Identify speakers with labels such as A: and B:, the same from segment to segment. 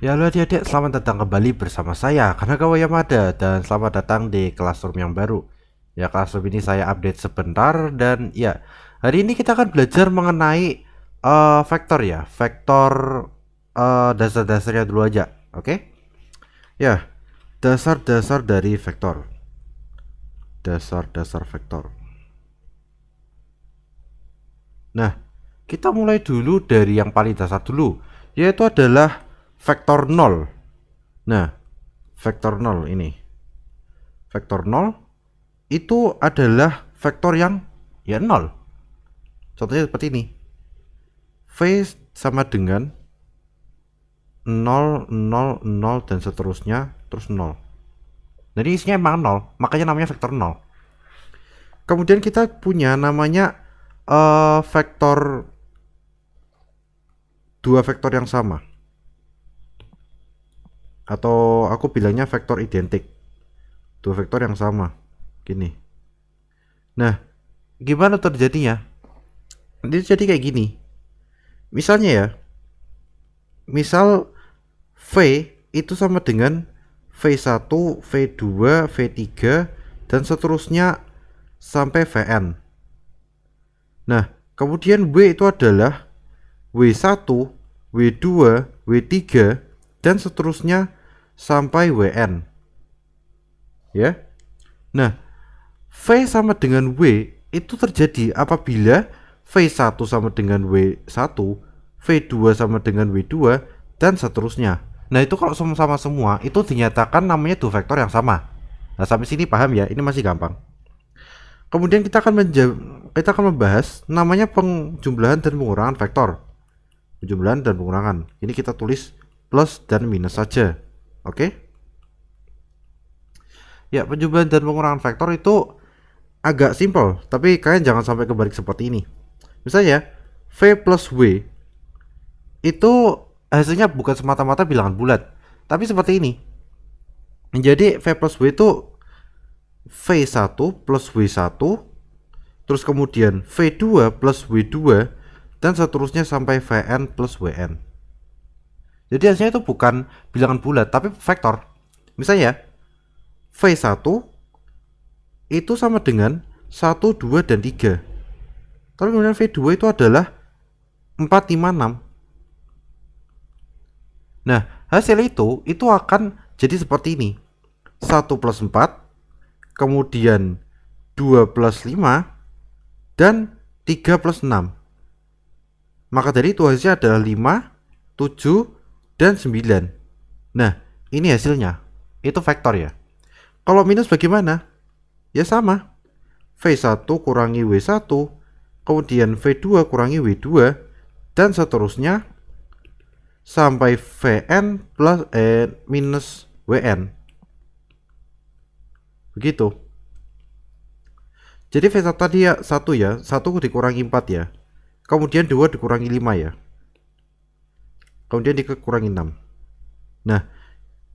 A: Ya halo adik-adik, selamat datang kembali bersama saya Kanagawa Yamada. Dan selamat datang di Classroom yang baru. Ya, Classroom ini saya update sebentar. Dan ya, hari ini kita akan belajar mengenai vektor ya. Vektor dasar-dasarnya dulu aja. Oke. Ya, dasar-dasar dari vektor. Dasar-dasar vektor. Nah, kita mulai dulu dari yang paling dasar dulu, yaitu adalah vektor 0. Nah, vektor 0 ini. Vektor 0 itu adalah vektor yang ya 0. Contohnya seperti ini. V sama dengan 0, 0, 0 dan seterusnya terus 0. Jadi isinya emang 0, makanya namanya vektor 0. Kemudian kita punya namanya vektor dua vektor yang sama. Atau aku bilangnya vektor identik. Dua vektor yang sama. Gini. Nah, gimana terjadinya? Ini jadi kayak gini. Misalnya ya, misal V itu sama dengan V1, V2, V3 dan seterusnya sampai Vn. Nah, kemudian W itu adalah W1, W2, W3 dan seterusnya sampai Wn. Ya. Nah, V sama dengan W itu terjadi apabila V1 sama dengan W1, V2 sama dengan W2 dan seterusnya. Nah, itu kalau sama-sama semua itu dinyatakan namanya dua vektor yang sama. Nah, sampai sini paham ya? Ini masih gampang. Kemudian kita akan membahas namanya penjumlahan dan pengurangan vektor. Penjumlahan dan pengurangan. Ini kita tulis plus dan minus saja. Oke? Ya, penjumlahan dan pengurangan vektor itu agak simpel, tapi kalian jangan sampai kebalik seperti ini. Misalnya, V plus W itu hasilnya bukan semata-mata bilangan bulat, tapi seperti ini. Jadi V plus W itu V1 plus W1, terus kemudian V2 plus W2, dan seterusnya sampai Vn plus Wn. Jadi hasilnya itu bukan bilangan bulat, tapi vektor. Misalnya, V1 itu sama dengan 1, 2, dan 3. Tapi kemudian V2 itu adalah 4, 5, 6. Nah, hasil itu akan jadi seperti ini. 1 plus 4, kemudian 2 plus 5, dan 3 plus 6. Maka dari itu hasilnya adalah 5, 7, dan 9. Nah, ini hasilnya. Itu vektor ya. Kalau minus bagaimana? Ya sama. V1 kurangi W1, kemudian V2 kurangi W2, dan seterusnya sampai Vn plus minus Wn. Begitu. Jadi V1 tadi ya 1 ya, 1 dikurangi 4 ya. Kemudian 2 dikurangi 5 ya. Kemudian dikurangi 6. Nah,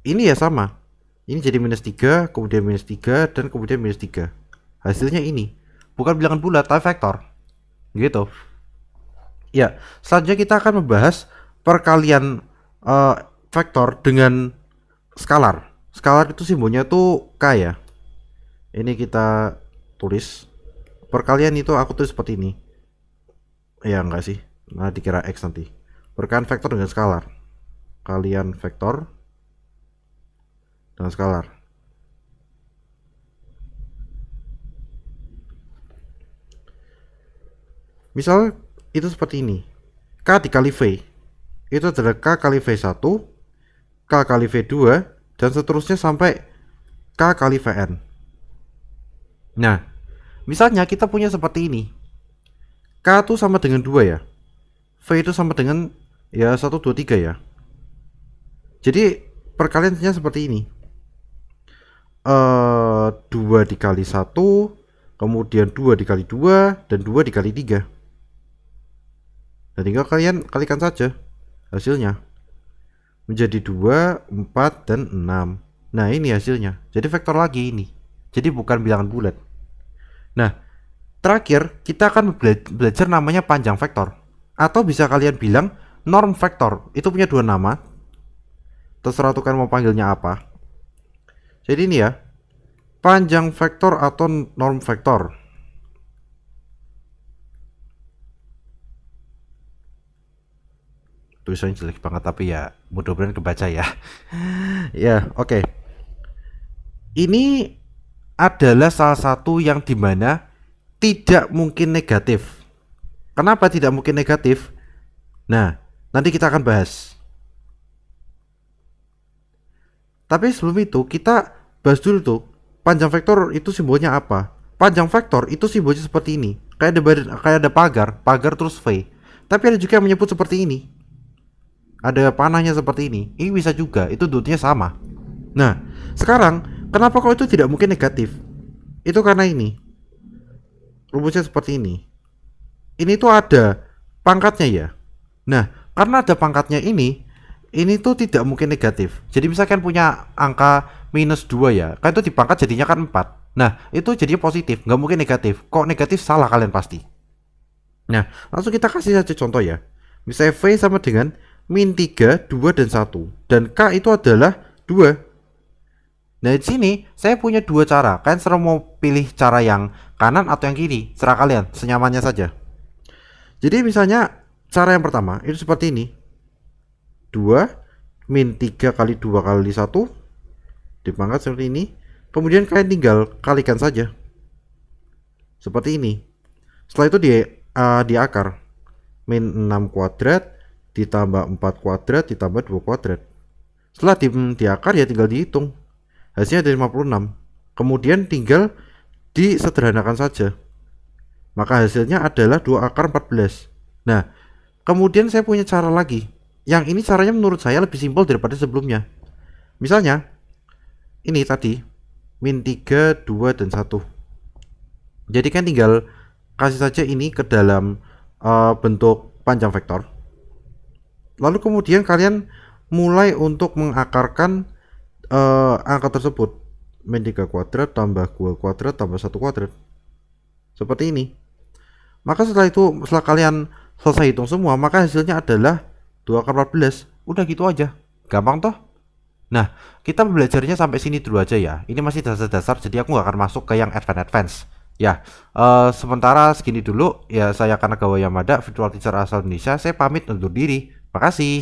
A: ini ya sama. Ini jadi minus 3, kemudian minus 3, dan kemudian minus 3. Hasilnya ini. Bukan bilangan bulat, tapi vektor. Gitu. Ya, selanjutnya kita akan membahas perkalian vektor dengan skalar. Skalar itu simbolnya tuh K ya. Ini kita tulis. Perkalian itu aku tulis seperti ini. Ya enggak sih. Nah, dikira X nanti. Perkalian vektor dengan skalar. Kalian vektor dengan skalar. Misal itu seperti ini. K dikali V itu adalah K kali V1, K kali V2, dan seterusnya sampai K kali Vn. Nah, misalnya kita punya seperti ini. K itu sama dengan 2 ya. V itu sama dengan ya 1, 2, 3 ya. Jadi perkaliannya seperti ini. 2 dikali 1, kemudian 2 dikali 2, dan 2 dikali 3. Nah, tinggal kalian kalikan saja hasilnya. Menjadi 2, 4, dan 6. Nah, ini hasilnya. Jadi vektor lagi ini. Jadi bukan bilangan bulat. Nah, terakhir kita akan belajar namanya panjang vektor. Atau bisa kalian bilang norm vektor. Itu punya dua nama. terserah tuh kan mau panggilnya apa. Jadi ini ya, panjang vektor atau norm vektor. Tulisannya jelek banget tapi ya mudah-mudahan kebaca ya. Ya, oke. Ini adalah salah satu yang dimana tidak mungkin negatif. Kenapa tidak mungkin negatif? Nah, nanti kita akan bahas. Tapi sebelum itu kita bahas dulu tuh, panjang vektor itu simbolnya apa? Panjang vektor itu simbolnya seperti ini. Kayak ada pagar terus V. Tapi ada juga yang menyebut seperti ini. Ada panahnya seperti ini. Ini bisa juga, itu dutnya sama. Nah, sekarang kenapa kok itu tidak mungkin negatif? Itu karena ini. Rumusnya seperti ini. Ini tuh ada pangkatnya ya. Nah, karena ada pangkatnya ini tuh tidak mungkin negatif. Jadi misalkan punya angka minus 2 ya, kan itu dipangkat jadinya kan 4. Nah, itu jadinya positif, nggak mungkin negatif. Kok negatif salah kalian pasti. Nah, langsung kita kasih saja contoh ya. Misalnya V sama dengan min 3, 2, dan 1. Dan K itu adalah 2. Nah, di sini saya punya dua cara. Kalian serah mau pilih cara yang kanan atau yang kiri. Serah kalian, senyamannya saja. Jadi misalnya cara yang pertama itu seperti ini. 2 min 3 kali 2 kali 1 dipangkat seperti ini. Kemudian kalian tinggal kalikan saja. Seperti ini. Setelah itu di akar. Min 6 kuadrat ditambah 4 kuadrat ditambah 2 kuadrat. Setelah di akar ya tinggal dihitung. Hasilnya dari 56. Kemudian tinggal disederhanakan saja. Maka hasilnya adalah 2 akar 14. Nah, kemudian saya punya cara lagi. Yang ini caranya menurut saya lebih simpel daripada sebelumnya. Misalnya, ini tadi, min 3, 2, dan 1. Jadi kan tinggal kasih saja ini ke dalam bentuk panjang vektor. Lalu kemudian kalian mulai untuk mengakarkan angka tersebut. Min 3 kuadrat tambah 2 kuadrat tambah 1 kuadrat. Seperti ini. Maka setelah kalian selesai hitung semua, maka hasilnya adalah 2 akar 14. Udah gitu aja. Gampang toh? Nah, kita belajarnya sampai sini dulu aja ya. Ini masih dasar-dasar, jadi aku gak akan masuk ke yang advance. Ya, sementara segini dulu. Ya, saya Kanagawa Yamada, virtual teacher asal Indonesia. Saya pamit undur diri. Makasih.